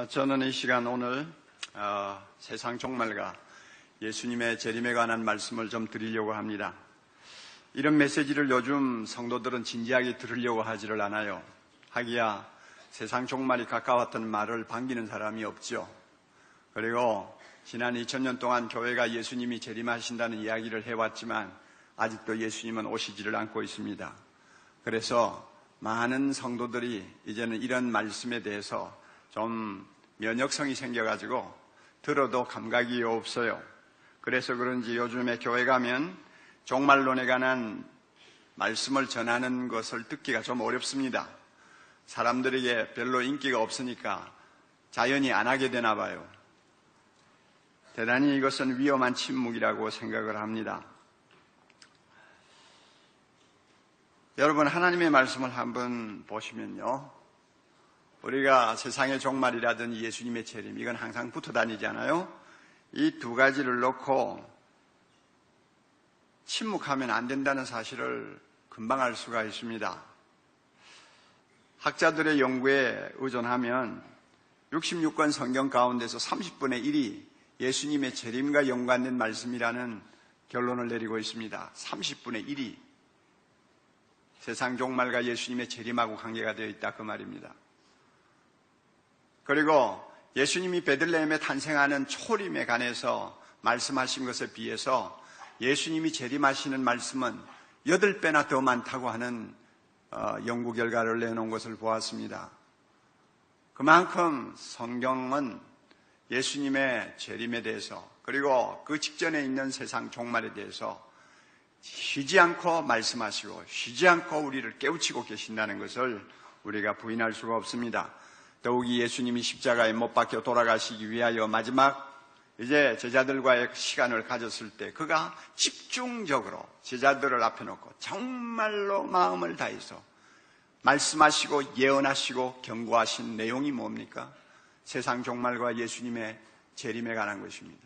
저는 이 시간 오늘 세상 종말과 예수님의 재림에 관한 말씀을 좀 드리려고 합니다. 이런 메시지를 요즘 성도들은 진지하게 들으려고 하지를 않아요. 하기야 세상 종말이 가까웠던 말을 반기는 사람이 없죠. 그리고 지난 2000년 동안 교회가 예수님이 재림하신다는 이야기를 해왔지만 아직도 예수님은 오시지를 않고 있습니다. 그래서 많은 성도들이 이제는 이런 말씀에 대해서 좀 면역성이 생겨가지고 들어도 감각이 없어요. 그래서 그런지 요즘에 교회 가면 종말론에 관한 말씀을 전하는 것을 듣기가 좀 어렵습니다. 사람들에게 별로 인기가 없으니까 자연히 안 하게 되나 봐요. 대단히 이것은 위험한 침묵이라고 생각을 합니다. 여러분, 하나님의 말씀을 한번 보시면요, 우리가 세상의 종말이라든지 예수님의 재림, 이건 항상 붙어 다니잖아요. 이 두 가지를 놓고 침묵하면 안 된다는 사실을 금방 알 수가 있습니다. 학자들의 연구에 의존하면 66권 성경 가운데서 30분의 1이 예수님의 재림과 연관된 말씀이라는 결론을 내리고 있습니다. 30분의 1이 세상 종말과 예수님의 재림하고 관계가 되어 있다, 그 말입니다. 그리고 예수님이 베들레헴에 탄생하는 초림에 관해서 말씀하신 것에 비해서 예수님이 재림하시는 말씀은 8배나 더 많다고 하는 연구 결과를 내놓은 것을 보았습니다. 그만큼 성경은 예수님의 재림에 대해서, 그리고 그 직전에 있는 세상 종말에 대해서 쉬지 않고 말씀하시고 쉬지 않고 우리를 깨우치고 계신다는 것을 우리가 부인할 수가 없습니다. 더욱이 예수님이 십자가에 못 박혀 돌아가시기 위하여 마지막 이제 제자들과의 시간을 가졌을 때 그가 집중적으로 제자들을 앞에 놓고 정말로 마음을 다해서 말씀하시고 예언하시고 경고하신 내용이 뭡니까? 세상 종말과 예수님의 재림에 관한 것입니다.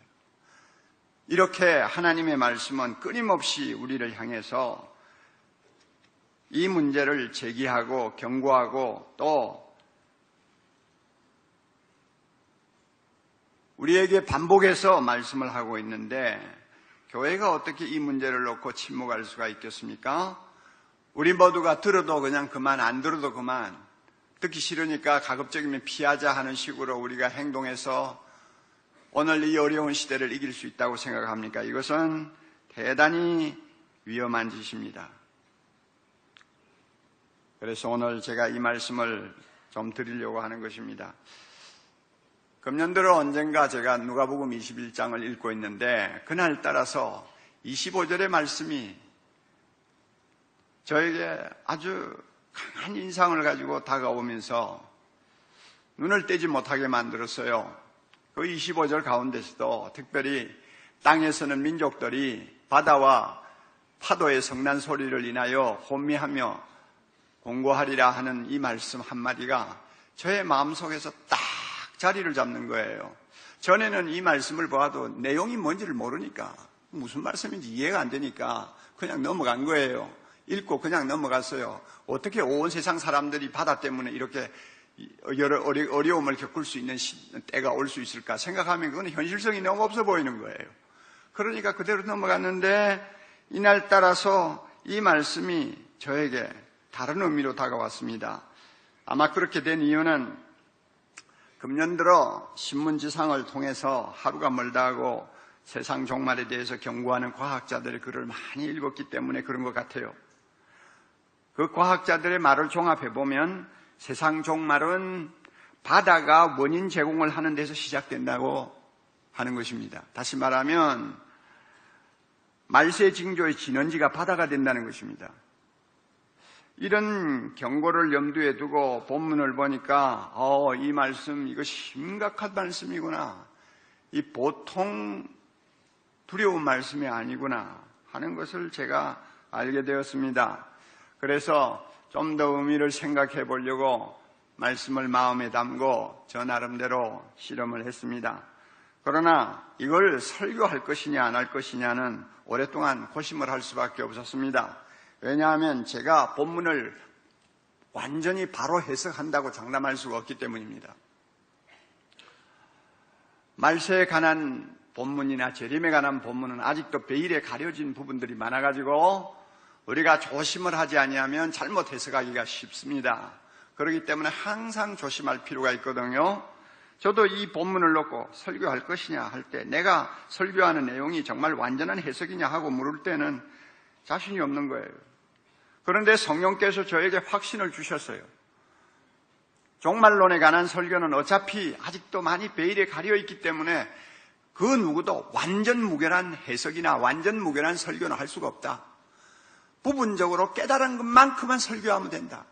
이렇게 하나님의 말씀은 끊임없이 우리를 향해서 이 문제를 제기하고 경고하고 또 우리에게 반복해서 말씀을 하고 있는데, 교회가 어떻게 이 문제를 놓고 침묵할 수가 있겠습니까? 우리 모두가 들어도 그냥 그만, 안 들어도 그만, 듣기 싫으니까 가급적이면 피하자 하는 식으로 우리가 행동해서 오늘 이 어려운 시대를 이길 수 있다고 생각합니까? 이것은 대단히 위험한 짓입니다. 그래서 오늘 제가 이 말씀을 좀 드리려고 하는 것입니다. 금년 들어 언젠가 제가 누가복음 21장을 읽고 있는데 그날 따라서 25절의 말씀이 저에게 아주 강한 인상을 가지고 다가오면서 눈을 떼지 못하게 만들었어요. 그 25절 가운데서도 특별히 땅에서는 민족들이 바다와 파도의 성난 소리를 인하여 혼미하며 공고하리라 하는 이 말씀 한마디가 저의 마음속에서 딱 자리를 잡는 거예요. 전에는 이 말씀을 봐도 내용이 뭔지를 모르니까 무슨 말씀인지 이해가 안 되니까 그냥 넘어간 거예요. 읽고 그냥 넘어갔어요. 어떻게 온 세상 사람들이 바다 때문에 이렇게 여러 어려움을 겪을 수 있는 때가 올 수 있을까 생각하면 그건 현실성이 너무 없어 보이는 거예요. 그러니까 그대로 넘어갔는데 이날 따라서 이 말씀이 저에게 다른 의미로 다가왔습니다. 아마 그렇게 된 이유는 금년 들어 신문지상을 통해서 하루가 멀다 하고 세상 종말에 대해서 경고하는 과학자들의 글을 많이 읽었기 때문에 그런 것 같아요. 그 과학자들의 말을 종합해보면 세상 종말은 바다가 원인 제공을 하는 데서 시작된다고 하는 것입니다. 다시 말하면 말세징조의 진원지가 바다가 된다는 것입니다. 이런 경고를 염두에 두고 본문을 보니까 이 말씀 이거 심각한 말씀이구나, 이 보통 두려운 말씀이 아니구나 하는 것을 제가 알게 되었습니다. 그래서 좀 더 의미를 생각해 보려고 말씀을 마음에 담고 저 나름대로 실험을 했습니다. 그러나 이걸 설교할 것이냐 안 할 것이냐는 오랫동안 고심을 할 수밖에 없었습니다. 왜냐하면 제가 본문을 완전히 바로 해석한다고 장담할 수가 없기 때문입니다. 말세에 관한 본문이나 재림에 관한 본문은 아직도 베일에 가려진 부분들이 많아가지고 우리가 조심을 하지 아니하면 잘못 해석하기가 쉽습니다. 그렇기 때문에 항상 조심할 필요가 있거든요. 저도 이 본문을 놓고 설교할 것이냐 할 때 내가 설교하는 내용이 정말 완전한 해석이냐 하고 물을 때는 자신이 없는 거예요. 그런데 성령께서 저에게 확신을 주셨어요. 종말론에 관한 설교는 어차피 아직도 많이 베일에 가려 있기 때문에 그 누구도 완전 무결한 해석이나 완전 무결한 설교는 할 수가 없다. 부분적으로 깨달은 것만큼만 설교하면 된다.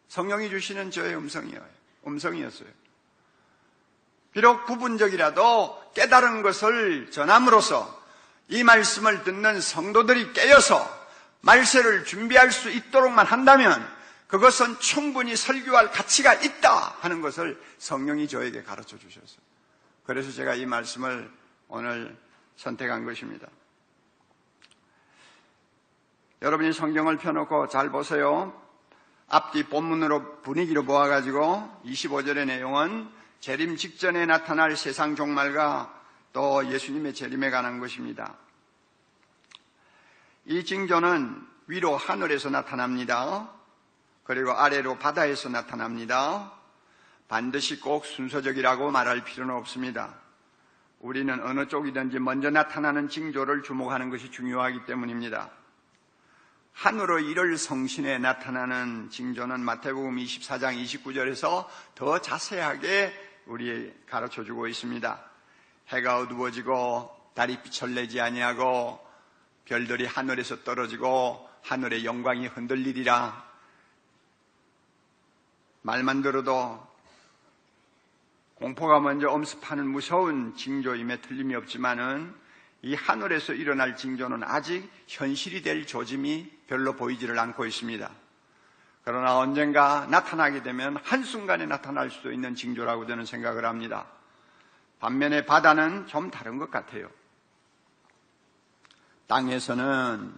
성령이 주시는 저의 음성이었어요. 비록 부분적이라도 깨달은 것을 전함으로써 이 말씀을 듣는 성도들이 깨어서 말세를 준비할 수 있도록만 한다면 그것은 충분히 설교할 가치가 있다 하는 것을 성령이 저에게 가르쳐 주셨어요. 그래서 제가 이 말씀을 오늘 선택한 것입니다. 여러분이 성경을 펴놓고 잘 보세요. 앞뒤 본문으로 분위기로 모아가지고 25절의 내용은 재림 직전에 나타날 세상 종말과 또 예수님의 재림에 관한 것입니다. 이 징조는 위로 하늘에서 나타납니다. 그리고 아래로 바다에서 나타납니다. 반드시 꼭 순서적이라고 말할 필요는 없습니다. 우리는 어느 쪽이든지 먼저 나타나는 징조를 주목하는 것이 중요하기 때문입니다. 하늘의 일월 성신에 나타나는 징조는 마태복음 24장 29절에서 더 자세하게 우리에게 가르쳐주고 있습니다. 해가 어두워지고 달이 빛을 내지 아니하고 별들이 하늘에서 떨어지고 하늘의 영광이 흔들리리라. 말만 들어도 공포가 먼저 엄습하는 무서운 징조임에 틀림이 없지만은 이 하늘에서 일어날 징조는 아직 현실이 될 조짐이 별로 보이지를 않고 있습니다. 그러나 언젠가 나타나게 되면 한순간에 나타날 수도 있는 징조라고 저는 생각을 합니다. 반면에 바다는 좀 다른 것 같아요. 땅에서는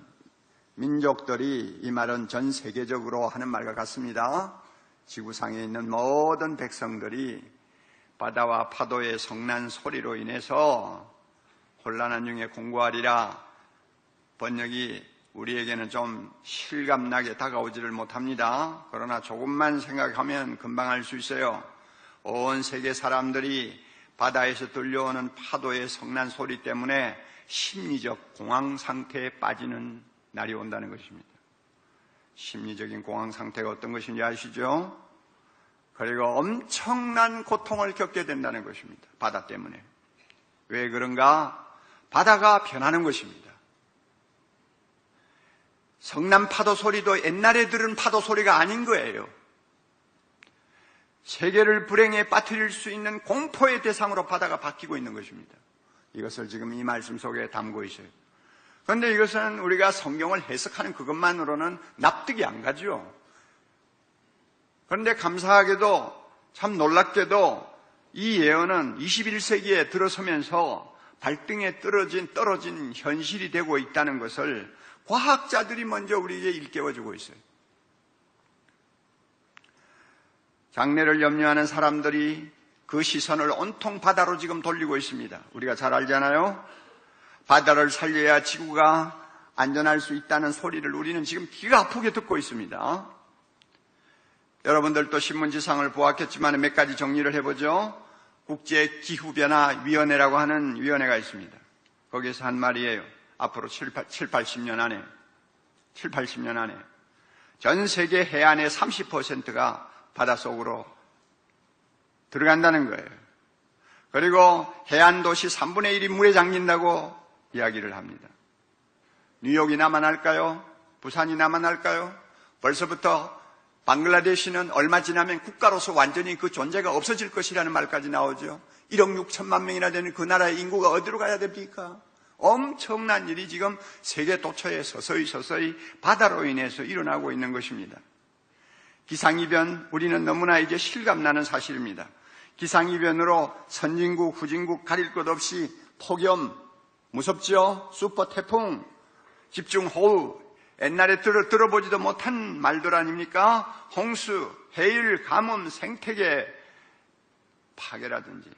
민족들이, 이 말은 전 세계적으로 하는 말과 같습니다. 지구상에 있는 모든 백성들이 바다와 파도의 성난 소리로 인해서 혼란한 중에 공고하리라. 번역이 우리에게는 좀 실감나게 다가오지를 못합니다. 그러나 조금만 생각하면 금방 알 수 있어요. 온 세계 사람들이 바다에서 들려오는 파도의 성난 소리 때문에 심리적 공황 상태에 빠지는 날이 온다는 것입니다. 심리적인 공황 상태가 어떤 것인지 아시죠? 그리고 엄청난 고통을 겪게 된다는 것입니다. 바다 때문에. 왜 그런가? 바다가 변하는 것입니다. 성난 파도 소리도 옛날에 들은 파도 소리가 아닌 거예요. 세계를 불행에 빠뜨릴 수 있는 공포의 대상으로 바다가 바뀌고 있는 것입니다. 이것을 지금 이 말씀 속에 담고 있어요. 그런데 이것은 우리가 성경을 해석하는 그것만으로는 납득이 안 가죠. 그런데 감사하게도 참 놀랍게도 이 예언은 21세기에 들어서면서 발등에 떨어진 현실이 되고 있다는 것을 과학자들이 먼저 우리에게 일깨워주고 있어요. 장래를 염려하는 사람들이 그 시선을 온통 바다로 지금 돌리고 있습니다. 우리가 잘 알잖아요. 바다를 살려야 지구가 안전할 수 있다는 소리를 우리는 지금 귀가 아프게 듣고 있습니다. 여러분들도 신문지상을 보았겠지만 몇 가지 정리를 해보죠. 국제기후변화위원회라고 하는 위원회가 있습니다. 거기에서 한 말이에요. 앞으로 80년 안에 전 세계 해안의 30%가 바닷속으로 들어간다는 거예요. 그리고 해안 도시 3분의 1이 물에 잠긴다고 이야기를 합니다. 뉴욕이 남아날까요? 부산이 남아날까요? 벌써부터 방글라데시는 얼마 지나면 국가로서 완전히 그 존재가 없어질 것이라는 말까지 나오죠. 1억 6천만 명이나 되는 그 나라의 인구가 어디로 가야 됩니까? 엄청난 일이 지금 세계 도처에 서서히 바다로 인해서 일어나고 있는 것입니다. 기상이변, 우리는 너무나 이제 실감나는 사실입니다. 기상이변으로 선진국, 후진국 가릴 것 없이 폭염, 무섭죠? 슈퍼 태풍, 집중호우, 옛날에 들어보지도 못한 말들 아닙니까? 홍수, 해일, 가뭄, 생태계 파괴라든지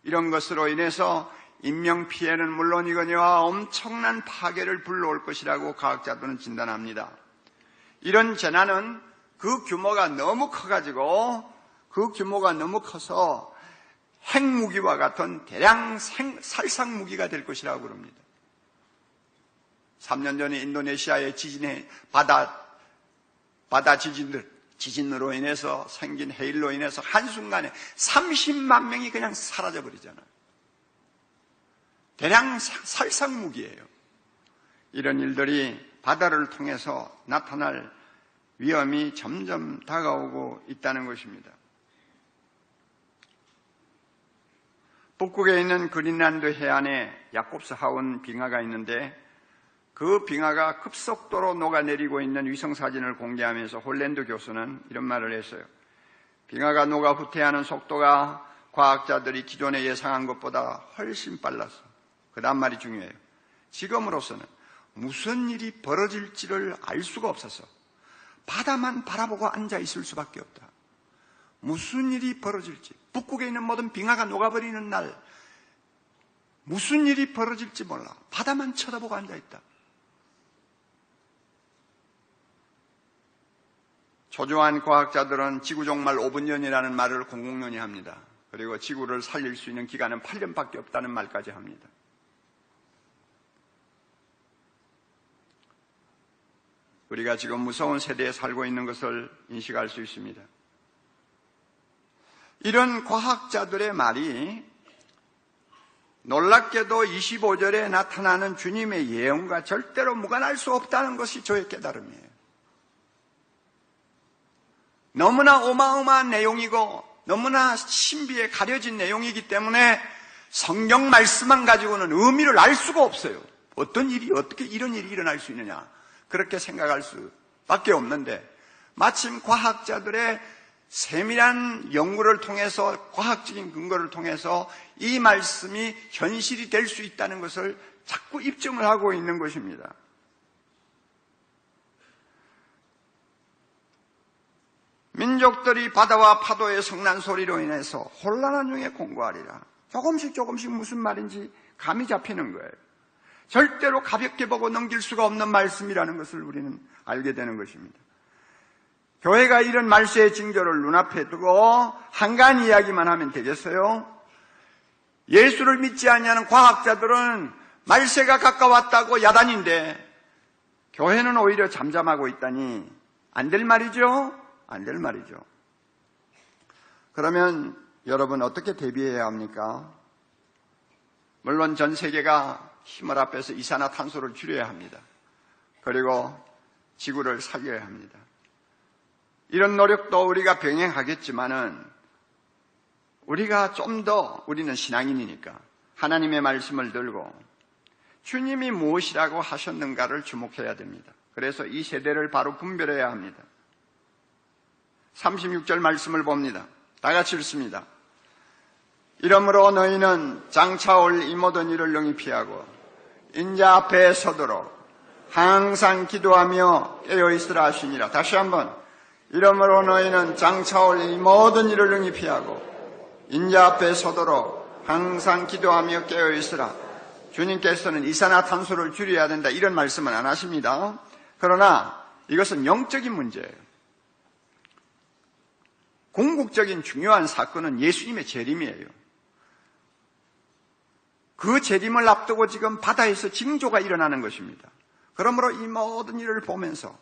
이런 것으로 인해서 인명피해는 물론이거니와 엄청난 파괴를 불러올 것이라고 과학자들은 진단합니다. 이런 재난은 그 규모가 너무 커서 핵무기와 같은 대량 살상무기가 될 것이라고 그럽니다. 3년 전에 인도네시아의 바다 지진으로 인해서 생긴 해일로 인해서 한순간에 30만 명이 그냥 사라져버리잖아요. 대량 살상무기예요. 이런 일들이 바다를 통해서 나타날 위험이 점점 다가오고 있다는 것입니다. 북극에 있는 그린란드 해안에 야콥스 하운 빙하가 있는데 그 빙하가 급속도로 녹아내리고 있는 위성사진을 공개하면서 홀랜드 교수는 이런 말을 했어요. 빙하가 녹아 후퇴하는 속도가 과학자들이 기존에 예상한 것보다 훨씬 빨라서 그 다음 말이 중요해요. 지금으로서는 무슨 일이 벌어질지를 알 수가 없어서 바다만 바라보고 앉아 있을 수밖에 없다. 무슨 일이 벌어질지, 북극에 있는 모든 빙하가 녹아버리는 날 무슨 일이 벌어질지 몰라. 바다만 쳐다보고 앉아 있다. 초조한 과학자들은 지구 종말 5분 전이라는 말을 공공연히 합니다. 그리고 지구를 살릴 수 있는 기간은 8년밖에 없다는 말까지 합니다. 우리가 지금 무서운 세대에 살고 있는 것을 인식할 수 있습니다. 이런 과학자들의 말이 놀랍게도 25절에 나타나는 주님의 예언과 절대로 무관할 수 없다는 것이 저의 깨달음이에요. 너무나 어마어마한 내용이고 너무나 신비에 가려진 내용이기 때문에 성경 말씀만 가지고는 의미를 알 수가 없어요. 어떤 일이 어떻게 이런 일이 일어날 수 있느냐 그렇게 생각할 수밖에 없는데 마침 과학자들의 세밀한 연구를 통해서 과학적인 근거를 통해서 이 말씀이 현실이 될 수 있다는 것을 자꾸 입증을 하고 있는 것입니다. 민족들이 바다와 파도의 성난 소리로 인해서 혼란한 중에 공고하리라. 조금씩 무슨 말인지 감이 잡히는 거예요. 절대로 가볍게 보고 넘길 수가 없는 말씀이라는 것을 우리는 알게 되는 것입니다. 교회가 이런 말세의 징조를 눈앞에 두고 한간 이야기만 하면 되겠어요? 예수를 믿지 않냐는 과학자들은 말세가 가까웠다고 야단인데 교회는 오히려 잠잠하고 있다니 안 될 말이죠? 안 될 말이죠. 그러면 여러분 어떻게 대비해야 합니까? 물론 전 세계가 힘을 합해서 이산화탄소를 줄여야 합니다. 그리고 지구를 살려야 합니다. 이런 노력도 우리가 병행하겠지만은 우리가 좀 더 우리는 신앙인이니까 하나님의 말씀을 들고 주님이 무엇이라고 하셨는가를 주목해야 됩니다. 그래서 이 세대를 바로 분별해야 합니다. 36절 말씀을 봅니다. 다 같이 읽습니다. 이러므로 너희는 장차올 이 모든 일을 능히 피하고 인자 앞에 서도록 항상 기도하며 깨어있으라 하시니라. 다시 한번 이러므로 너희는 장차올 이 모든 일을 능히 피하고 인자 앞에 서도록 항상 기도하며 깨어있으라. 주님께서는 이산화탄소를 줄여야 된다 이런 말씀은 안 하십니다. 그러나 이것은 영적인 문제예요. 궁극적인 중요한 사건은 예수님의 재림이에요. 그 재림을 앞두고 지금 바다에서 징조가 일어나는 것입니다. 그러므로 이 모든 일을 보면서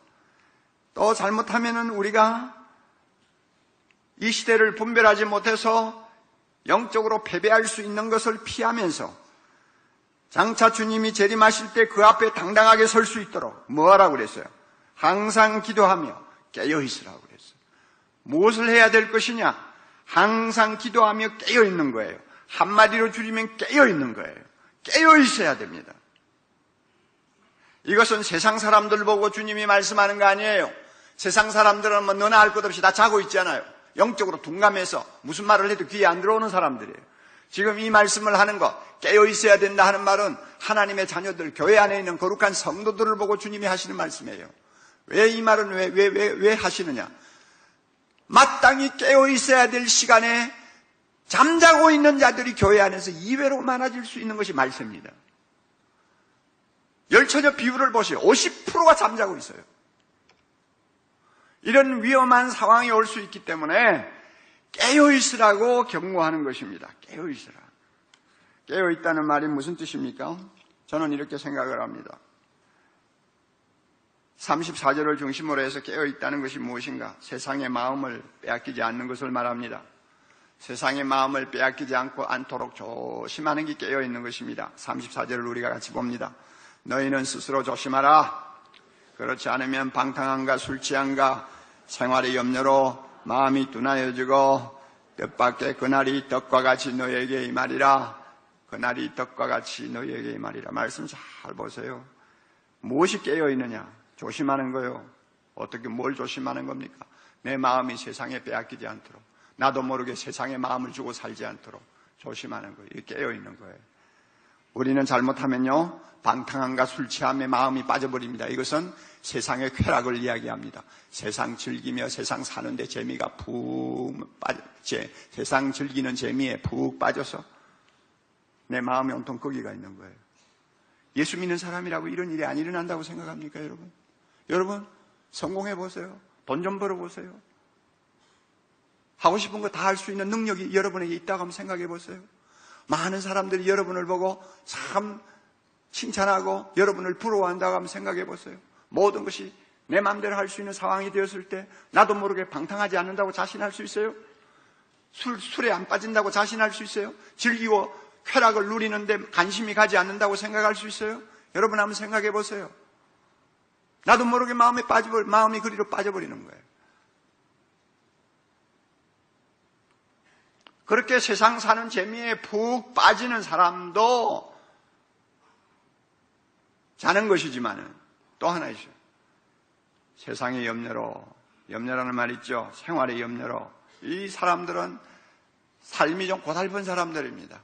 또 잘못하면은 우리가 이 시대를 분별하지 못해서 영적으로 패배할 수 있는 것을 피하면서 장차 주님이 재림하실 때 그 앞에 당당하게 설 수 있도록 뭐하라고 그랬어요? 항상 기도하며 깨어있으라고 그랬어요. 무엇을 해야 될 것이냐? 항상 기도하며 깨어있는 거예요. 한마디로 줄이면 깨어있는 거예요. 깨어있어야 됩니다. 이것은 세상 사람들 보고 주님이 말씀하는 거 아니에요. 세상 사람들은 뭐 너나 할 것 없이 다 자고 있잖아요. 영적으로 둔감해서 무슨 말을 해도 귀에 안 들어오는 사람들이에요. 지금 이 말씀을 하는 거 깨어있어야 된다 하는 말은 하나님의 자녀들, 교회 안에 있는 거룩한 성도들을 보고 주님이 하시는 말씀이에요. 왜 이 말은 왜 하시느냐? 마땅히 깨어있어야 될 시간에 잠자고 있는 자들이 교회 안에서 이외로 많아질 수 있는 것이 말세입니다. 열처녀 비율을 보시오. 50%가 잠자고 있어요. 이런 위험한 상황이 올 수 있기 때문에 깨어있으라고 경고하는 것입니다. 깨어있으라. 깨어있다는 말이 무슨 뜻입니까? 저는 이렇게 생각을 합니다. 34절을 중심으로 해서 깨어있다는 것이 무엇인가? 세상의 마음을 빼앗기지 않는 것을 말합니다. 세상의 마음을 빼앗기지 않도록 조심하는 게 깨어있는 것입니다. 34절을 우리가 같이 봅니다. 너희는 스스로 조심하라. 그렇지 않으면 방탕함과 술 취함과 생활의 염려로 마음이 둔하여지고 뜻밖의 그날이 떡과 같이 너희에게 임하리라. 그날이 떡과 같이 너희에게 임하리라. 말씀 잘 보세요. 무엇이 깨어있느냐? 조심하는 거요. 어떻게 뭘 조심하는 겁니까? 내 마음이 세상에 빼앗기지 않도록, 나도 모르게 세상에 마음을 주고 살지 않도록 조심하는 거예요. 이게 깨어있는 거예요. 우리는 잘못하면요, 방탕함과 술 취함에 마음이 빠져버립니다. 이것은 세상의 쾌락을 이야기합니다. 세상 즐기며 세상 사는데 재미가 세상 즐기는 재미에 푹 빠져서 내 마음이 온통 거기가 있는 거예요. 예수 믿는 사람이라고 이런 일이 안 일어난다고 생각합니까, 여러분? 여러분, 성공해 보세요. 돈 좀 벌어 보세요. 하고 싶은 거 다 할 수 있는 능력이 여러분에게 있다고 한번 생각해 보세요. 많은 사람들이 여러분을 보고 참 칭찬하고 여러분을 부러워한다고 한번 생각해 보세요. 모든 것이 내 마음대로 할 수 있는 상황이 되었을 때 나도 모르게 방탕하지 않는다고 자신할 수 있어요? 술에 안 빠진다고 자신할 수 있어요? 즐기고 쾌락을 누리는데 관심이 가지 않는다고 생각할 수 있어요? 여러분 한번 생각해 보세요. 나도 모르게 마음이 그리로 빠져버리는 거예요. 그렇게 세상 사는 재미에 푹 빠지는 사람도 자는 것이지만은 또 하나 있어요. 세상의 염려라는 말 있죠. 생활의 염려로. 이 사람들은 삶이 좀 고달픈 사람들입니다.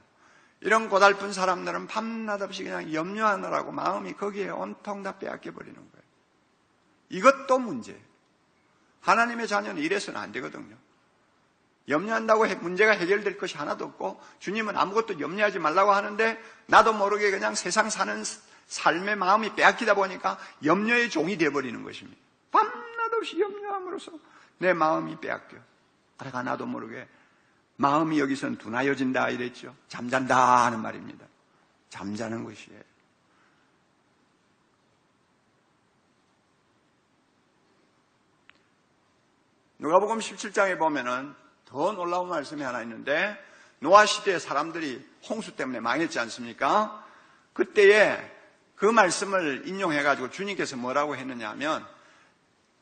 이런 고달픈 사람들은 밤낮 없이 그냥 염려하느라고 마음이 거기에 온통 다 빼앗겨버리는 거예요. 이것도 문제예요. 하나님의 자녀는 이래서는 안 되거든요. 염려한다고 문제가 해결될 것이 하나도 없고 주님은 아무것도 염려하지 말라고 하는데 나도 모르게 그냥 세상 사는 삶의 마음이 빼앗기다 보니까 염려의 종이 되어버리는 것입니다. 밤낮 없이 염려함으로써 내 마음이 빼앗겨. 그러다가 나도 모르게 마음이 여기서는 둔하여진다 이랬죠. 잠잔다 하는 말입니다. 잠자는 것이에요. 누가복음 17장에 보면은 더 놀라운 말씀이 하나 있는데 노아 시대에 사람들이 홍수 때문에 망했지 않습니까? 그때에 그 말씀을 인용해가지고 주님께서 뭐라고 했느냐 하면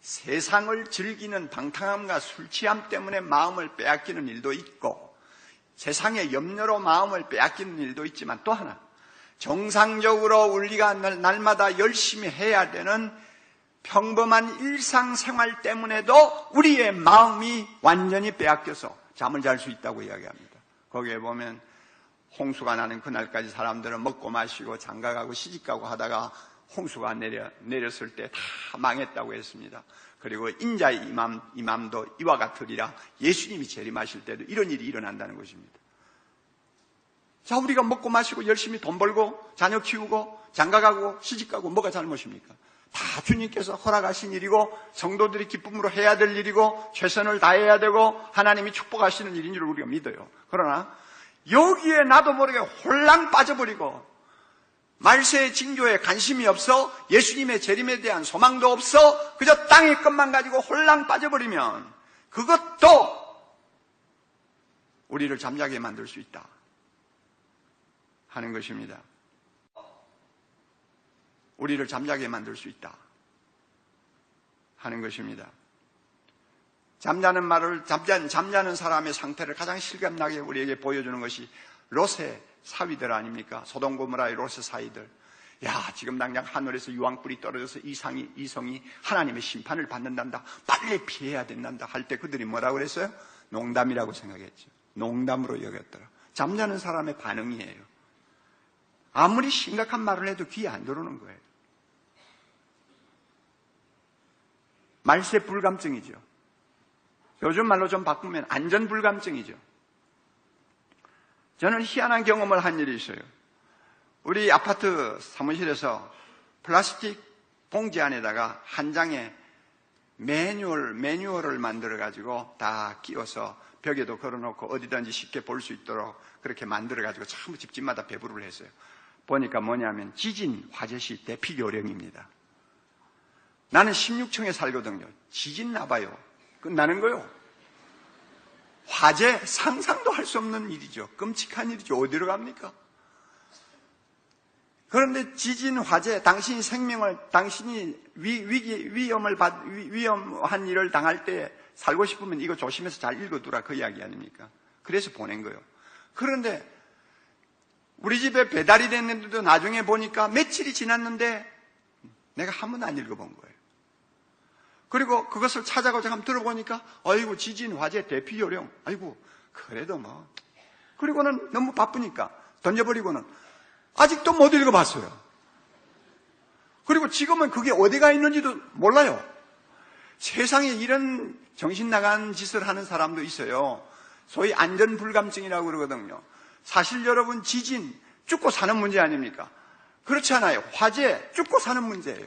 세상을 즐기는 방탕함과 술 취함 때문에 마음을 빼앗기는 일도 있고 세상의 염려로 마음을 빼앗기는 일도 있지만 또 하나 정상적으로 우리가 날마다 열심히 해야 되는 평범한 일상생활 때문에도 우리의 마음이 완전히 빼앗겨서 잠을 잘 수 있다고 이야기합니다. 거기에 보면 홍수가 나는 그날까지 사람들은 먹고 마시고 장가가고 시집가고 하다가 홍수가 내렸을 때 다 망했다고 했습니다. 그리고 인자의 이맘도 이와 같으리라. 예수님이 재림하실 때도 이런 일이 일어난다는 것입니다. 자, 우리가 먹고 마시고 열심히 돈 벌고 자녀 키우고 장가가고 시집가고 뭐가 잘못입니까? 다 주님께서 허락하신 일이고 성도들이 기쁨으로 해야 될 일이고 최선을 다해야 되고 하나님이 축복하시는 일인 줄 우리가 믿어요. 그러나 여기에 나도 모르게 홀랑 빠져버리고 말세의 징조에 관심이 없어 예수님의 재림에 대한 소망도 없어 그저 땅의 것만 가지고 홀랑 빠져버리면 그것도 우리를 잠자게 만들 수 있다 하는 것입니다. 우리를 잠자게 만들 수 있다 하는 것입니다. 잠자는 사람의 상태를 가장 실감나게 우리에게 보여주는 것이 롯의 사위들 아닙니까? 소돔 고모라의 롯의 사위들. 야, 지금 당장 하늘에서 유황불이 떨어져서 이성이 하나님의 심판을 받는단다. 빨리 피해야 된단다. 할 때 그들이 뭐라고 그랬어요? 농담이라고 생각했죠. 농담으로 여겼더라. 잠자는 사람의 반응이에요. 아무리 심각한 말을 해도 귀에 안 들어오는 거예요. 말세 불감증이죠. 요즘 말로 좀 바꾸면 안전불감증이죠. 저는 희한한 경험을 한 일이 있어요. 우리 아파트 사무실에서 플라스틱 봉지 안에다가 한 장의 매뉴얼을 만들어가지고 다 끼워서 벽에도 걸어놓고 어디든지 쉽게 볼 수 있도록 그렇게 만들어가지고 전부 집집마다 배부를 했어요. 보니까 뭐냐면 지진 화재시 대피 요령입니다. 나는 16층에 살거든요. 지진 나봐요. 끝나는 거요. 화재 상상도 할 수 없는 일이죠. 끔찍한 일이죠. 어디로 갑니까? 그런데 지진, 화재, 당신이 위험한 일을 당할 때 살고 싶으면 이거 조심해서 잘 읽어두라 그 이야기 아닙니까? 그래서 보낸 거예요. 그런데 우리 집에 배달이 됐는데도 나중에 보니까 며칠이 지났는데 내가 한 번도 안 읽어본 거예요. 그리고 그것을 찾아가지고 한번 들어보니까 아이고 지진, 화재, 대피 요령. 아이고 그래도 뭐. 그리고는 너무 바쁘니까 던져버리고는 아직도 못 읽어봤어요. 그리고 지금은 그게 어디가 있는지도 몰라요. 세상에 이런 정신 나간 짓을 하는 사람도 있어요. 소위 안전불감증이라고 그러거든요. 사실 여러분 지진 죽고 사는 문제 아닙니까? 그렇지 않아요. 화재 죽고 사는 문제예요.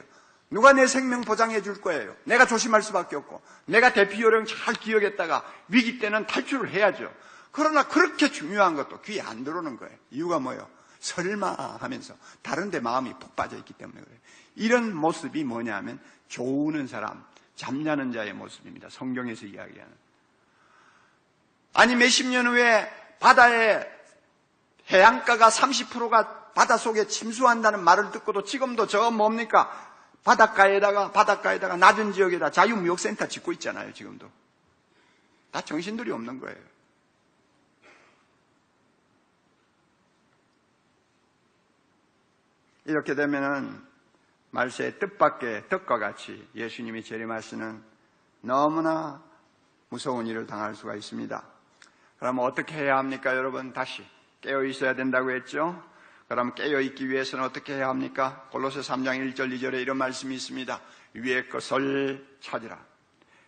누가 내 생명 보장해 줄 거예요. 내가 조심할 수밖에 없고 내가 대피 요령 잘 기억했다가 위기 때는 탈출을 해야죠. 그러나 그렇게 중요한 것도 귀에 안 들어오는 거예요. 이유가 뭐예요? 설마 하면서 다른 데 마음이 푹 빠져 있기 때문에 그래요. 이런 모습이 뭐냐면 조우는 사람, 잠자는 자의 모습입니다. 성경에서 이야기하는. 아니 몇십 년 후에 바다에 해안가가 30%가 바닷속에 침수한다는 말을 듣고도 지금도 저 뭡니까? 바닷가에다가 낮은 지역에다 자유무역센터 짓고 있잖아요. 지금도. 다 정신들이 없는 거예요. 이렇게 되면은 말세의 뜻밖의 덕과 같이 예수님이 재림하시는 너무나 무서운 일을 당할 수가 있습니다. 그러면 어떻게 해야 합니까? 여러분 다시 깨어 있어야 된다고 했죠? 그럼 깨어 있기 위해서는 어떻게 해야 합니까? 골로새 3장 1절 2절에 이런 말씀이 있습니다. 위의 것을 찾으라.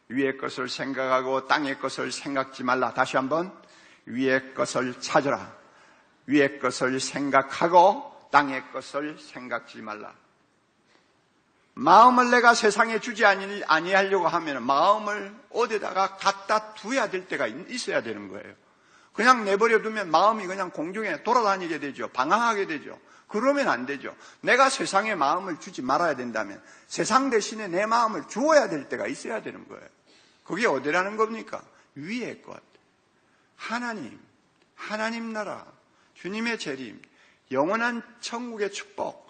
위의 것을 생각하고 땅의 것을 생각지 말라. 다시 한번 위의 것을 찾으라. 위의 것을 생각하고 땅의 것을 생각지 말라. 마음을 내가 세상에 주지 아니하려고 하면 마음을 어디다가 갖다 둬야 될 때가 있어야 되는 거예요. 그냥 내버려 두면 마음이 그냥 공중에 돌아다니게 되죠. 방황하게 되죠. 그러면 안 되죠. 내가 세상에 마음을 주지 말아야 된다면 세상 대신에 내 마음을 주어야 될 때가 있어야 되는 거예요. 그게 어디라는 겁니까? 위의 것. 하나님 나라, 주님의 재림, 영원한 천국의 축복,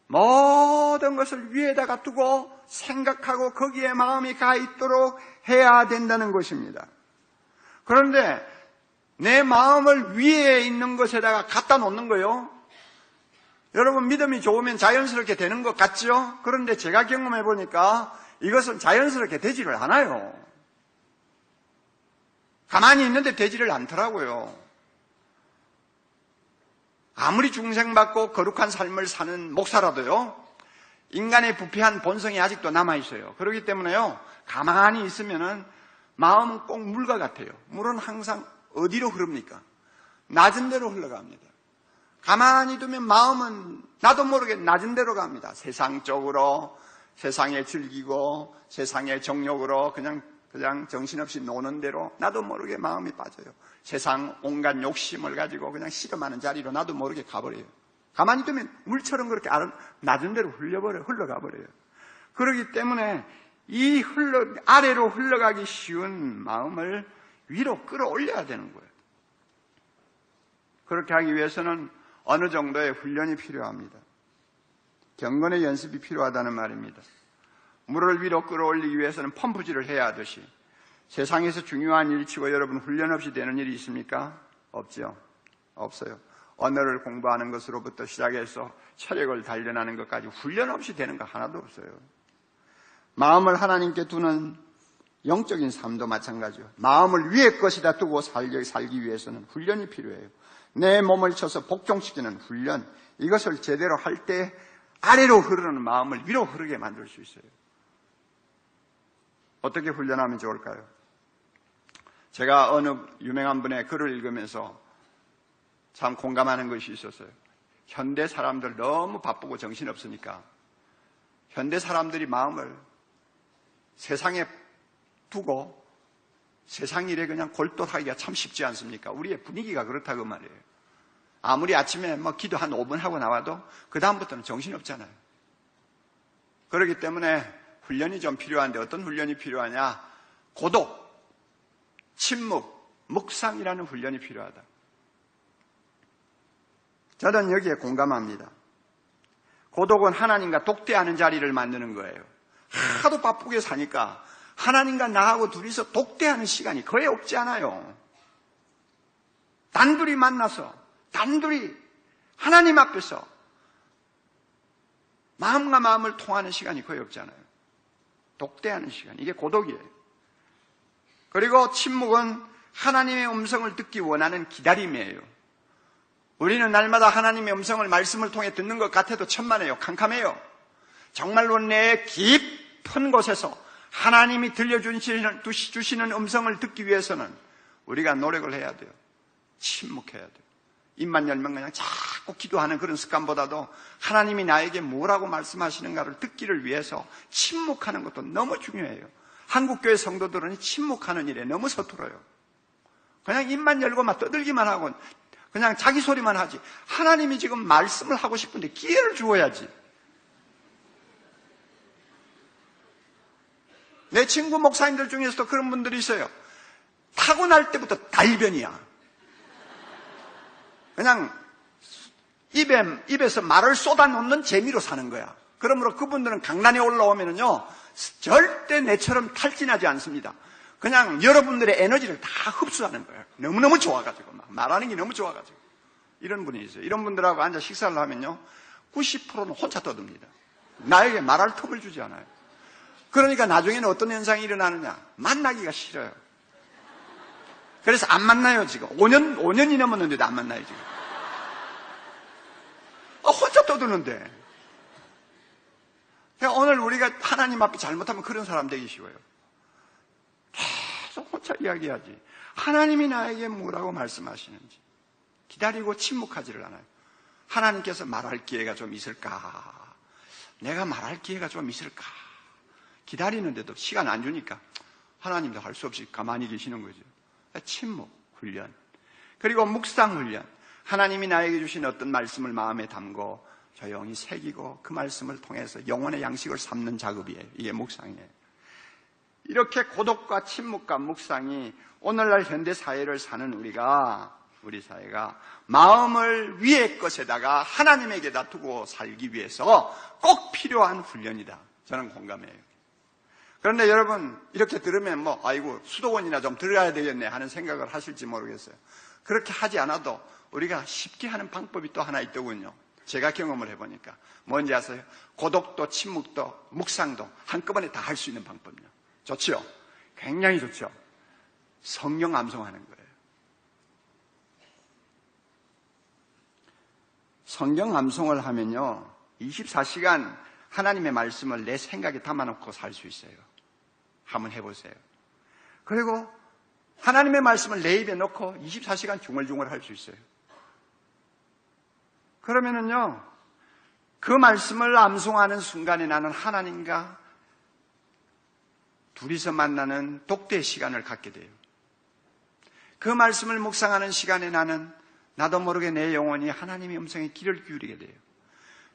모든 것을 위에다가 두고 생각하고 거기에 마음이 가 있도록 해야 된다는 것입니다. 그런데 내 마음을 위에 있는 것에다가 갖다 놓는 거요. 여러분 믿음이 좋으면 자연스럽게 되는 것 같죠? 그런데 제가 경험해 보니까 이것은 자연스럽게 되지를 않아요. 가만히 있는데 되지를 않더라고요. 아무리 중생받고 거룩한 삶을 사는 목사라도요, 인간의 부패한 본성이 아직도 남아있어요. 그렇기 때문에요, 가만히 있으면은 마음은 꼭 물과 같아요. 물은 항상 어디로 흐릅니까? 낮은 데로 흘러갑니다. 가만히 두면 마음은 나도 모르게 낮은 데로 갑니다. 세상 쪽으로, 세상에 즐기고, 세상의 정욕으로 그냥 정신없이 노는 대로 나도 모르게 마음이 빠져요. 세상 온갖 욕심을 가지고 그냥 씨름하는 자리로 나도 모르게 가버려요. 가만히 두면 물처럼 그렇게 낮은 데로 흘러가 버려요. 그렇기 때문에 아래로 흘러가기 쉬운 마음을 위로 끌어올려야 되는 거예요. 그렇게 하기 위해서는 어느 정도의 훈련이 필요합니다. 경건의 연습이 필요하다는 말입니다. 물을 위로 끌어올리기 위해서는 펌프질을 해야 하듯이 세상에서 중요한 일치고 여러분 훈련 없이 되는 일이 있습니까? 없죠. 없어요. 언어를 공부하는 것으로부터 시작해서 체력을 단련하는 것까지 훈련 없이 되는 거 하나도 없어요. 마음을 하나님께 두는 영적인 삶도 마찬가지요. 마음을 위의 것이다 두고 살기 위해서는 훈련이 필요해요. 내 몸을 쳐서 복종시키는 훈련, 이것을 제대로 할 때 아래로 흐르는 마음을 위로 흐르게 만들 수 있어요. 어떻게 훈련하면 좋을까요? 제가 어느 유명한 분의 글을 읽으면서 참 공감하는 것이 있었어요. 현대 사람들 너무 바쁘고 정신없으니까 현대 사람들이 마음을 세상에 두고 세상 일에 그냥 골똘하기가 참 쉽지 않습니까? 우리의 분위기가 그렇다고 말이에요. 아무리 아침에 기도 한 5분 하고 나와도 그 다음부터는 정신없잖아요. 그렇기 때문에 훈련이 좀 필요한데 어떤 훈련이 필요하냐? 고독, 침묵, 묵상이라는 훈련이 필요하다. 저는 여기에 공감합니다. 고독은 하나님과 독대하는 자리를 만드는 거예요. 하도 바쁘게 사니까 하나님과 나하고 둘이서 독대하는 시간이 거의 없지 않아요. 단둘이 만나서 단둘이 하나님 앞에서 마음과 마음을 통하는 시간이 거의 없잖아요. 독대하는 시간, 이게 고독이에요. 그리고 침묵은 하나님의 음성을 듣기 원하는 기다림이에요. 우리는 날마다 하나님의 음성을 말씀을 통해 듣는 것 같아도 천만에요. 캄캄해요. 정말로 내 깊은 곳에서 하나님이 들려주시는 음성을 듣기 위해서는 우리가 노력을 해야 돼요. 침묵해야 돼요. 입만 열면 그냥 자꾸 기도하는 그런 습관보다도 하나님이 나에게 뭐라고 말씀하시는가를 듣기를 위해서 침묵하는 것도 너무 중요해요. 한국교회 성도들은 침묵하는 일에 너무 서툴어요. 그냥 입만 열고 막 떠들기만 하고 그냥 자기 소리만 하지. 하나님이 지금 말씀을 하고 싶은데 기회를 주어야지. 내 친구 목사님들 중에서도 그런 분들이 있어요. 타고날 때부터 달변이야. 그냥 입에서 말을 쏟아놓는 재미로 사는 거야. 그러므로 그분들은 강단에 올라오면은요, 절대 내처럼 탈진하지 않습니다. 그냥 여러분들의 에너지를 다 흡수하는 거예요. 너무너무 좋아가지고, 말하는 게 너무 좋아가지고. 이런 분이 있어요. 이런 분들하고 앉아 식사를 하면요, 90%는 혼자 떠듭니다. 나에게 말할 틈을 주지 않아요. 그러니까 나중에는 어떤 현상이 일어나느냐? 만나기가 싫어요. 그래서 안 만나요, 지금. 5년이 넘었는데도 안 만나요, 지금. 혼자 떠드는데. 그러니까 오늘 우리가 하나님 앞에 잘못하면 그런 사람 되기 쉬워요. 계속 혼자 이야기하지. 하나님이 나에게 뭐라고 말씀하시는지. 기다리고 침묵하지를 않아요. 하나님께서 말할 기회가 좀 있을까? 내가 말할 기회가 좀 있을까? 기다리는데도 시간 안 주니까 하나님도 할 수 없이 가만히 계시는 거죠. 침묵 훈련. 그리고 묵상 훈련. 하나님이 나에게 주신 어떤 말씀을 마음에 담고 조용히 새기고 그 말씀을 통해서 영혼의 양식을 삼는 작업이에요. 이게 묵상이에요. 이렇게 고독과 침묵과 묵상이 오늘날 현대 사회를 사는 우리 사회가 마음을 위의 것에다가 하나님에게다 두고 살기 위해서 꼭 필요한 훈련이다. 저는 공감해요. 그런데 여러분 이렇게 들으면 아이고 수도원이나 좀 들어야 되겠네 하는 생각을 하실지 모르겠어요. 그렇게 하지 않아도 우리가 쉽게 하는 방법이 또 하나 있더군요. 제가 경험을 해보니까 뭔지 아세요? 고독도 침묵도 묵상도 한꺼번에 다 할 수 있는 방법이요. 좋죠? 굉장히 좋죠? 성경 암송하는 거예요. 성경 암송을 하면요 24시간 하나님의 말씀을 내 생각에 담아놓고 살 수 있어요. 한번 해보세요. 그리고 하나님의 말씀을 내 입에 넣고 24시간 중얼중얼 할 수 있어요. 그러면은요 그 말씀을 암송하는 순간에 나는 하나님과 둘이서 만나는 독대 시간을 갖게 돼요. 그 말씀을 묵상하는 시간에 나는 나도 모르게 내 영혼이 하나님의 음성에 귀를 기울이게 돼요.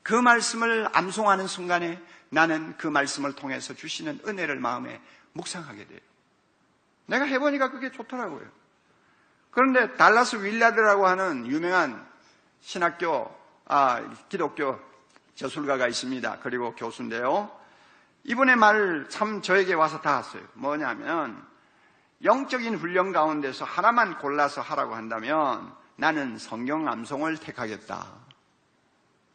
그 말씀을 암송하는 순간에 나는 그 말씀을 통해서 주시는 은혜를 마음에 묵상하게 돼요. 내가 해보니까 그게 좋더라고요. 그런데 달라스 윌라드라고 하는 유명한 기독교 저술가가 있습니다. 그리고 교수인데요. 이분의 말 참 저에게 와서 닿았어요. 뭐냐면 영적인 훈련 가운데서 하나만 골라서 하라고 한다면 나는 성경 암송을 택하겠다.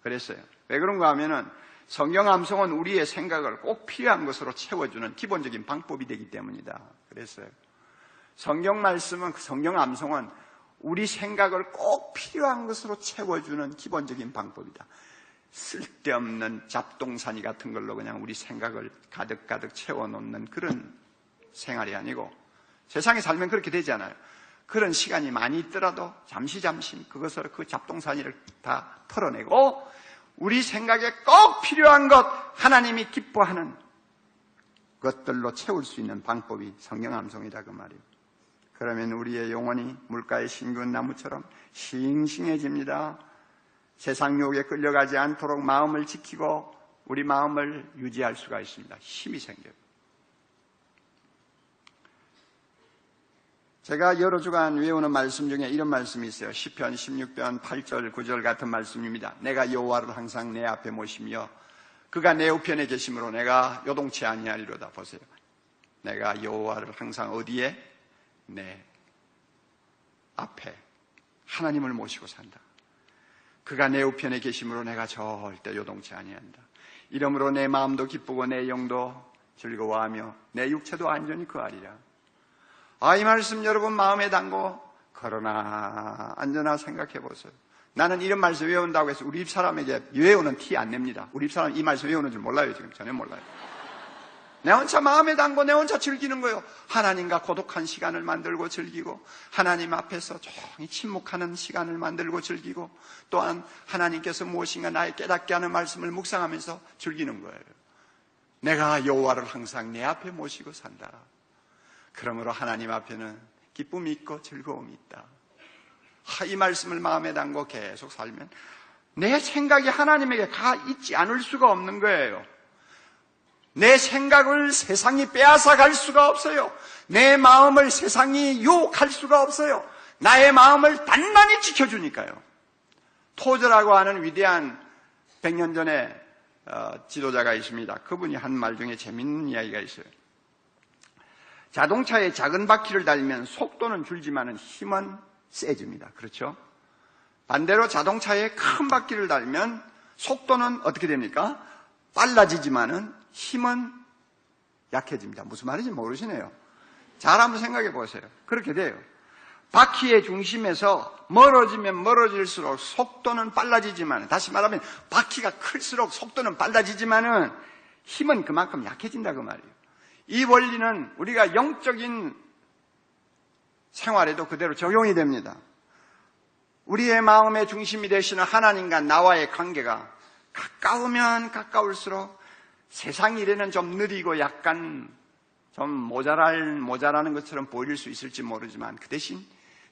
그랬어요. 왜 그런가 하면은 성경 암송은 우리의 생각을 꼭 필요한 것으로 채워주는 기본적인 방법이 되기 때문이다. 그랬어요. 성경 말씀은 성경 암송은 우리 생각을 꼭 필요한 것으로 채워주는 기본적인 방법이다. 쓸데없는 잡동사니 같은 걸로 그냥 우리 생각을 가득가득 채워놓는 그런 생활이 아니고 세상에 살면 그렇게 되지 않아요. 그런 시간이 많이 있더라도 잠시 그것을 그 잡동사니를 다 털어내고 우리 생각에 꼭 필요한 것, 하나님이 기뻐하는 것들로 채울 수 있는 방법이 성경 암송이다 그 말이에요. 그러면 우리의 영혼이 물가에 심은 나무처럼 싱싱해집니다. 세상 유혹에 끌려가지 않도록 마음을 지키고 우리 마음을 유지할 수가 있습니다. 힘이 생겨요. 제가 여러 주간 외우는 말씀 중에 이런 말씀이 있어요. 시편 16편 8절 9절 같은 말씀입니다. 내가 여호와를 항상 내 앞에 모시며 그가 내 우편에 계심으로 내가 요동치 아니하리로다. 보세요. 내가 여호와를 항상 어디에? 내 앞에 하나님을 모시고 산다. 그가 내 우편에 계심으로 내가 절대 요동치 아니한다. 이러므로 내 마음도 기쁘고 내 영도 즐거워하며 내 육체도 안전히 거하리라. 이 말씀 여러분 마음에 담고 그러나 안전하 생각해 보세요. 나는 이런 말씀 외운다고 해서 우리 집 사람에게 외우는 티 안 냅니다. 우리 집 사람 이 말씀 외우는 줄 몰라요. 지금 전혀 몰라요. 내 혼자 마음에 담고 내 혼자 즐기는 거예요. 하나님과 고독한 시간을 만들고 즐기고 하나님 앞에서 조용히 침묵하는 시간을 만들고 즐기고 또한 하나님께서 무엇인가 나의 깨닫게 하는 말씀을 묵상하면서 즐기는 거예요. 내가 여호와를 항상 내 앞에 모시고 산다. 그러므로 하나님 앞에는 기쁨이 있고 즐거움이 있다. 이 말씀을 마음에 담고 계속 살면 내 생각이 하나님에게 가 있지 않을 수가 없는 거예요. 내 생각을 세상이 빼앗아 갈 수가 없어요. 내 마음을 세상이 유혹할 수가 없어요. 나의 마음을 단단히 지켜주니까요. 토저라고 하는 위대한 100년 전에 지도자가 있습니다. 그분이 한 말 중에 재밌는 이야기가 있어요. 자동차에 작은 바퀴를 달면 속도는 줄지만 힘은 세집니다. 그렇죠? 반대로 자동차에 큰 바퀴를 달면 속도는 어떻게 됩니까? 빨라지지만은 힘은 약해집니다. 무슨 말인지 모르시네요. 잘 한번 생각해 보세요. 그렇게 돼요. 바퀴의 중심에서 멀어지면 멀어질수록 속도는 빨라지지만, 다시 말하면 바퀴가 클수록 속도는 빨라지지만은 힘은 그만큼 약해진다 그 말이에요. 이 원리는 우리가 영적인 생활에도 그대로 적용이 됩니다. 우리의 마음의 중심이 되시는 하나님과 나와의 관계가 가까우면 가까울수록 세상 일에는 좀 느리고 약간 좀 모자라는 것처럼 보일 수 있을지 모르지만 그 대신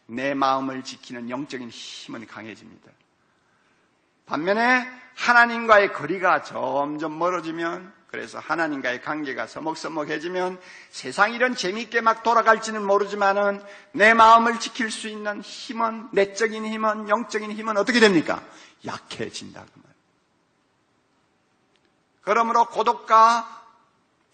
내 마음을 지키는 영적인 힘은 강해집니다. 반면에 하나님과의 거리가 점점 멀어지면, 그래서 하나님과의 관계가 서먹서먹해지면 세상 일은 재미있게 막 돌아갈지는 모르지만은 내 마음을 지킬 수 있는 힘은, 내적인 힘은, 영적인 힘은 어떻게 됩니까? 약해진다 그 말이에요. 그러므로 고독과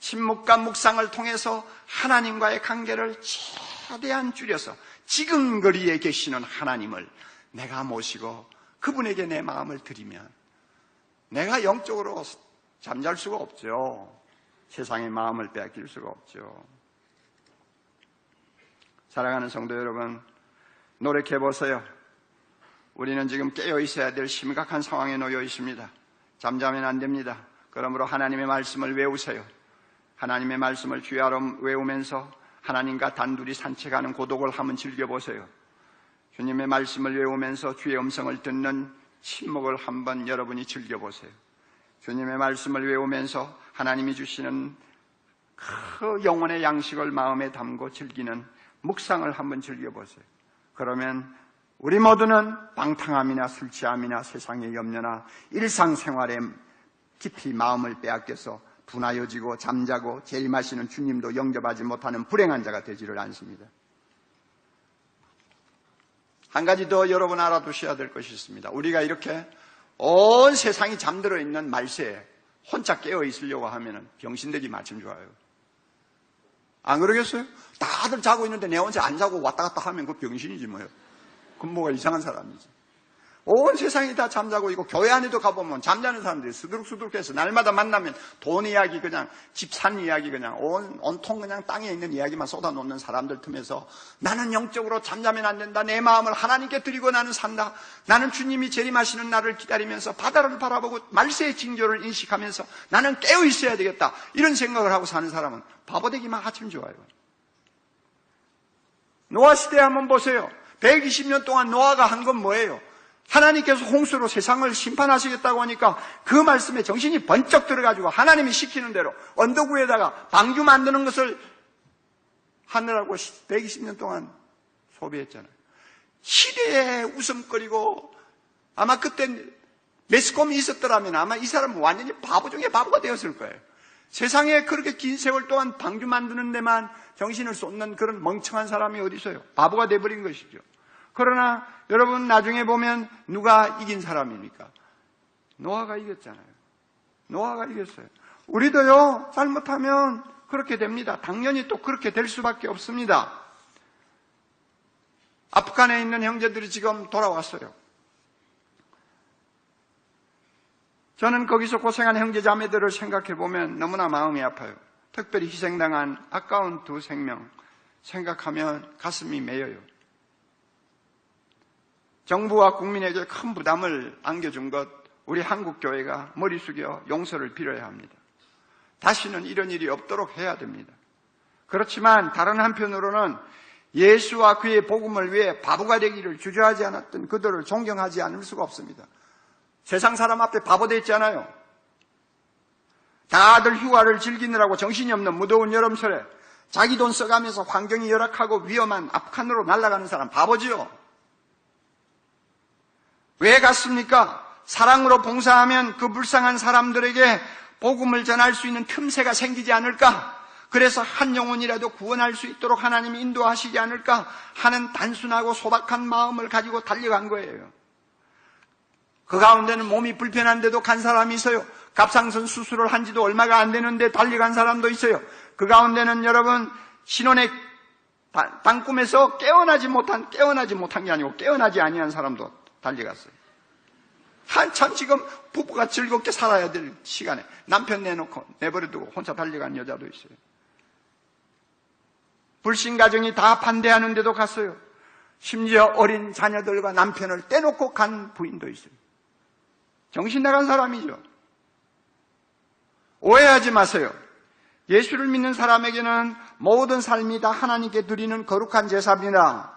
침묵과 묵상을 통해서 하나님과의 관계를 최대한 줄여서 지금 거리에 계시는 하나님을 내가 모시고 그분에게 내 마음을 드리면 내가 영적으로 잠잘 수가 없죠. 세상의 마음을 빼앗길 수가 없죠. 사랑하는 성도 여러분, 노력해보세요. 우리는 지금 깨어 있어야 될 심각한 상황에 놓여 있습니다. 잠자면 안 됩니다. 그러므로 하나님의 말씀을 외우세요. 하나님의 말씀을 주야로 외우면서 하나님과 단둘이 산책하는 고독을 한번 즐겨보세요. 주님의 말씀을 외우면서 주의 음성을 듣는 침묵을 한번 여러분이 즐겨보세요. 주님의 말씀을 외우면서 하나님이 주시는 그 영혼의 양식을 마음에 담고 즐기는 묵상을 한번 즐겨보세요. 그러면 우리 모두는 방탕함이나 술 취함이나 세상의 염려나 일상생활에 깊이 마음을 빼앗겨서 분하여지고 잠자고 제일 마시는 주님도 영접하지 못하는 불행한 자가 되지를 않습니다. 한 가지 더 여러분 알아두셔야 될 것이 있습니다. 우리가 이렇게 온 세상이 잠들어 있는 말세에 혼자 깨어 있으려고 하면 병신되기 마침 좋아요. 안 그러겠어요? 다들 자고 있는데 내 혼자 안 자고 왔다 갔다 하면 그 병신이지 뭐예요. 그건 뭐가 이상한 사람이지. 온 세상이 다 잠자고 있고 교회 안에도 가보면 잠자는 사람들이 수두룩수두룩해서 날마다 만나면 돈 이야기, 그냥 집 산 이야기, 그냥 온통 그냥 땅에 있는 이야기만 쏟아놓는 사람들 틈에서 나는 영적으로 잠자면 안 된다. 내 마음을 하나님께 드리고 나는 산다. 나는 주님이 재림하시는 날을 기다리면서 바다를 바라보고 말세의 징조를 인식하면서 나는 깨어 있어야 되겠다. 이런 생각을 하고 사는 사람은 바보 되기만 하면 좋아요. 노아 시대 한번 보세요. 120년 동안 노아가 한 건 뭐예요? 하나님께서 홍수로 세상을 심판하시겠다고 하니까 그 말씀에 정신이 번쩍 들어가지고 하나님이 시키는 대로 언덕 위에다가 방주 만드는 것을 하느라고 120년 동안 소비했잖아요. 시대에 웃음거리고 아마 그때 매스컴이 있었더라면 아마 이 사람은 완전히 바보 중에 바보가 되었을 거예요. 세상에 그렇게 긴 세월 동안 방주 만드는 데만 정신을 쏟는 그런 멍청한 사람이 어디 있어요? 바보가 돼버린 것이죠. 그러나 여러분 나중에 보면 누가 이긴 사람입니까? 노아가 이겼잖아요. 노아가 이겼어요. 우리도요 잘못하면 그렇게 됩니다. 당연히 또 그렇게 될 수밖에 없습니다. 아프간에 있는 형제들이 지금 돌아왔어요. 저는 거기서 고생한 형제 자매들을 생각해 보면 너무나 마음이 아파요. 특별히 희생당한 아까운 두 생명 생각하면 가슴이 메여요. 정부와 국민에게 큰 부담을 안겨준 것, 우리 한국교회가 머리 숙여 용서를 빌어야 합니다. 다시는 이런 일이 없도록 해야 됩니다. 그렇지만 다른 한편으로는 예수와 그의 복음을 위해 바보가 되기를 주저하지 않았던 그들을 존경하지 않을 수가 없습니다. 세상 사람 앞에 바보 돼 있잖아요. 다들 휴가를 즐기느라고 정신이 없는 무더운 여름철에 자기 돈 써가면서 환경이 열악하고 위험한 아프간으로 날아가는 사람 바보지요. 왜 갔습니까? 사랑으로 봉사하면 그 불쌍한 사람들에게 복음을 전할 수 있는 틈새가 생기지 않을까? 그래서 한 영혼이라도 구원할 수 있도록 하나님이 인도하시지 않을까 하는 단순하고 소박한 마음을 가지고 달려간 거예요. 그 가운데는 몸이 불편한데도 간 사람이 있어요. 갑상선 수술을 한 지도 얼마가 안 되는데 달려간 사람도 있어요. 그 가운데는 여러분 신혼의 단꿈에서 깨어나지 못한 게 아니고 깨어나지 아니한 사람도 달려갔어요. 한참 지금 부부가 즐겁게 살아야 될 시간에 남편 내버려두고 혼자 달려간 여자도 있어요. 불신가정이 다 반대하는데도 갔어요. 심지어 어린 자녀들과 남편을 떼놓고 간 부인도 있어요. 정신 나간 사람이죠. 오해하지 마세요. 예수를 믿는 사람에게는 모든 삶이 다 하나님께 드리는 거룩한 제사입니다.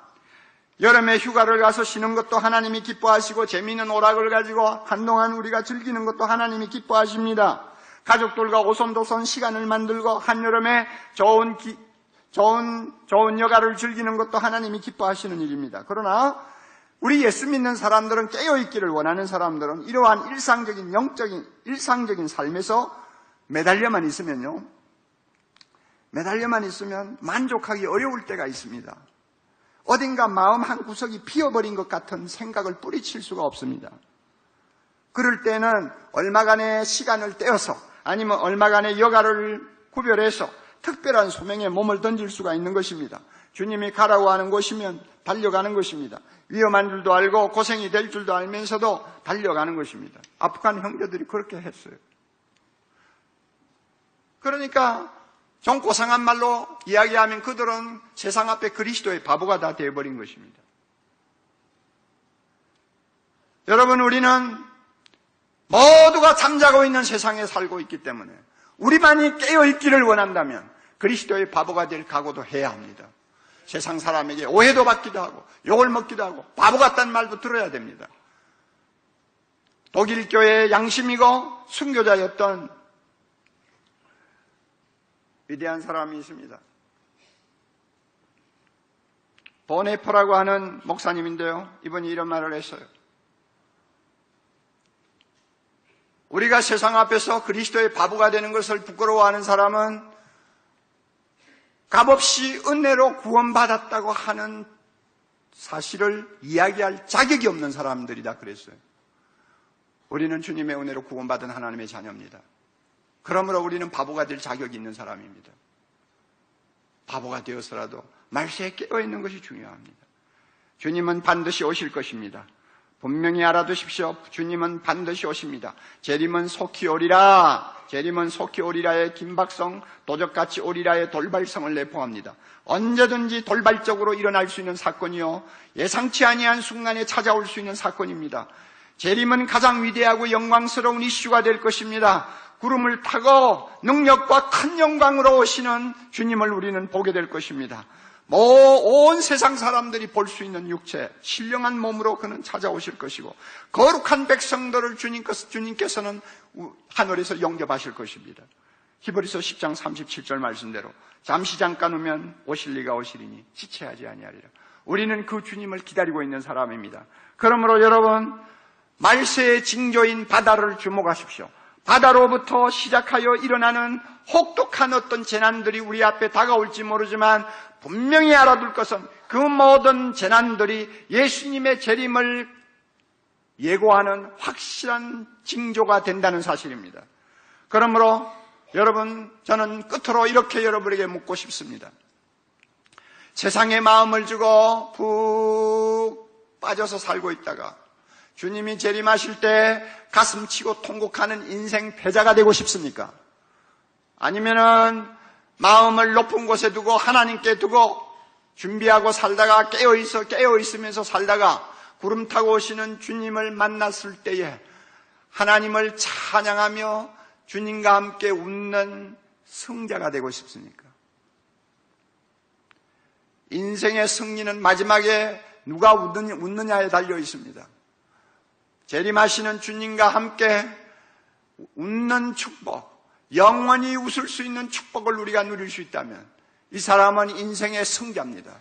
여름에 휴가를 가서 쉬는 것도 하나님이 기뻐하시고 재미있는 오락을 가지고 한동안 우리가 즐기는 것도 하나님이 기뻐하십니다. 가족들과 오손도손 시간을 만들고 한여름에 좋은 여가를 즐기는 것도 하나님이 기뻐하시는 일입니다. 그러나 우리 예수 믿는 사람들은 깨어있기를 원하는 사람들은 이러한 일상적인 삶에서 매달려만 있으면 만족하기 어려울 때가 있습니다. 어딘가 마음 한 구석이 비어버린 것 같은 생각을 뿌리칠 수가 없습니다. 그럴 때는 얼마간의 시간을 떼어서 아니면 얼마간의 여가를 구별해서 특별한 소명에 몸을 던질 수가 있는 것입니다. 주님이 가라고 하는 곳이면 달려가는 것입니다. 위험한 줄도 알고 고생이 될 줄도 알면서도 달려가는 것입니다. 아프간 형제들이 그렇게 했어요. 그러니까 좀 고상한 말로 이야기하면 그들은 세상 앞에 그리스도의 바보가 다 되어버린 것입니다. 여러분, 우리는 모두가 잠자고 있는 세상에 살고 있기 때문에 우리만이 깨어있기를 원한다면 그리스도의 바보가 될 각오도 해야 합니다. 세상 사람에게 오해도 받기도 하고 욕을 먹기도 하고 바보 같다는 말도 들어야 됩니다. 독일 교회의 양심이고 순교자였던 위대한 사람이 있습니다. 보네퍼라고 하는 목사님인데요. 이분이 이런 말을 했어요. 우리가 세상 앞에서 그리스도의 바보가 되는 것을 부끄러워하는 사람은 값없이 은혜로 구원받았다고 하는 사실을 이야기할 자격이 없는 사람들이다 그랬어요. 우리는 주님의 은혜로 구원받은 하나님의 자녀입니다. 그러므로 우리는 바보가 될 자격이 있는 사람입니다. 바보가 되어서라도 말세에 깨어있는 것이 중요합니다. 주님은 반드시 오실 것입니다. 분명히 알아두십시오. 주님은 반드시 오십니다. 재림은 속히 오리라. 재림은 속히 오리라의 김박성, 도적같이 오리라의 돌발성을 내포합니다. 언제든지 돌발적으로 일어날 수 있는 사건이요, 예상치 아니한 순간에 찾아올 수 있는 사건입니다. 재림은 가장 위대하고 영광스러운 이슈가 될 것입니다. 구름을 타고 능력과 큰 영광으로 오시는 주님을 우리는 보게 될 것입니다. 온 세상 사람들이 볼 수 있는 육체, 신령한 몸으로 그는 찾아오실 것이고 거룩한 백성들을 주님께서는 하늘에서 영접하실 것입니다. 히브리서 10장 37절 말씀대로 잠시 잠깐 오면 오실 리가 오시리니 지체하지 아니하리라. 우리는 그 주님을 기다리고 있는 사람입니다. 그러므로 여러분, 말세의 징조인 바다를 주목하십시오. 바다로부터 시작하여 일어나는 혹독한 어떤 재난들이 우리 앞에 다가올지 모르지만 분명히 알아둘 것은 그 모든 재난들이 예수님의 재림을 예고하는 확실한 징조가 된다는 사실입니다. 그러므로 여러분, 저는 끝으로 이렇게 여러분에게 묻고 싶습니다. 세상에 마음을 주고 푹 빠져서 살고 있다가 주님이 재림하실 때 가슴 치고 통곡하는 인생 패자가 되고 싶습니까? 아니면은 마음을 높은 곳에 두고 하나님께 두고 준비하고 살다가 깨어 있으면서 살다가 구름 타고 오시는 주님을 만났을 때에 하나님을 찬양하며 주님과 함께 웃는 승자가 되고 싶습니까? 인생의 승리는 마지막에 누가 웃느냐에 달려 있습니다. 재림하시는 주님과 함께 웃는 축복, 영원히 웃을 수 있는 축복을 우리가 누릴 수 있다면 이 사람은 인생의 승자입니다.